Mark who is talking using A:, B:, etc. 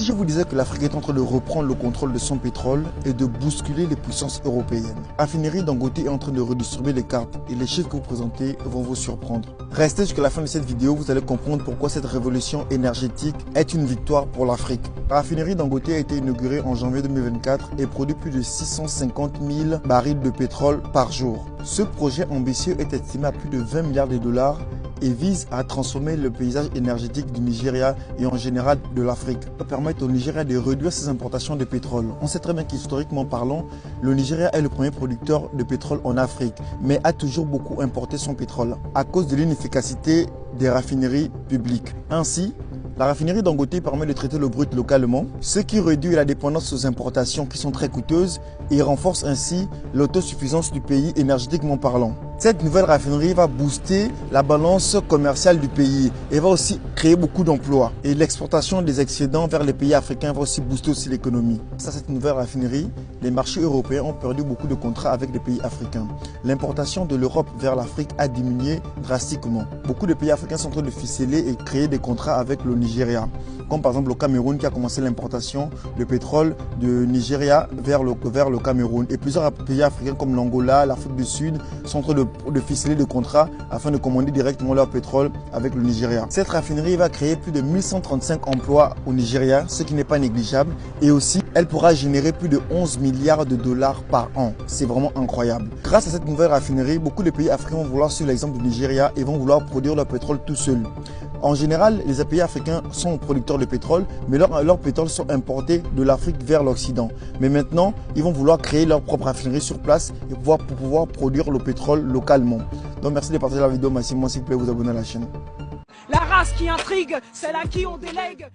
A: Si je vous disais que l'Afrique est en train de reprendre le contrôle de son pétrole et de bousculer les puissances européennes, Raffinerie Dangote est en train de redistribuer les cartes et les chiffres que vous présentez vont vous surprendre. Restez jusqu'à la fin de cette vidéo, vous allez comprendre pourquoi cette révolution énergétique est une victoire pour l'Afrique. Raffinerie Dangote a été inaugurée en janvier 2024 et produit plus de 650 000 barils de pétrole par jour. Ce projet ambitieux est estimé à plus de 20 milliards de dollars et vise à transformer le paysage énergétique du Nigeria et en général de l'Afrique. Ça permet au Nigeria de réduire ses importations de pétrole. On sait très bien qu'historiquement parlant, le Nigeria est le premier producteur de pétrole en Afrique, mais a toujours beaucoup importé son pétrole à cause de l'inefficacité des raffineries publiques. Ainsi, la raffinerie Dangote permet de traiter le brut localement, ce qui réduit la dépendance aux importations qui sont très coûteuses et renforce ainsi l'autosuffisance du pays énergétiquement parlant. Cette nouvelle raffinerie va booster la balance commerciale du pays et va aussi créer beaucoup d'emplois. Et l'exportation des excédents vers les pays africains va aussi booster aussi l'économie. Grâce à cette nouvelle raffinerie, les marchés européens ont perdu beaucoup de contrats avec les pays africains. L'importation de l'Europe vers l'Afrique a diminué drastiquement. Beaucoup de pays africains sont en train de ficeler et créer des contrats avec le Nigeria, comme par exemple le Cameroun qui a commencé l'importation de pétrole de Nigeria vers le Cameroun. Et plusieurs pays africains comme l'Angola, l'Afrique du Sud sont en train de ficeler des contrats afin de commander directement leur pétrole avec le Nigeria. Cette raffinerie va créer plus de 1135 emplois au Nigeria, ce qui n'est pas négligeable. Et aussi, elle pourra générer plus de 11 milliards de dollars par an. C'est vraiment incroyable. Grâce à cette nouvelle raffinerie, beaucoup de pays africains vont vouloir suivre l'exemple du Nigeria et vont vouloir produire leur pétrole tout seuls. En général, les pays africains sont producteurs de pétrole, mais leurs pétroles sont importés de l'Afrique vers l'Occident. Mais maintenant, ils vont vouloir créer leur propre raffinerie sur place et pour pouvoir produire le pétrole localement. Donc merci de partager la vidéo maximum, s'il vous plaît, vous abonner à la chaîne.
B: La race qui intrigue, celle à qui on délègue.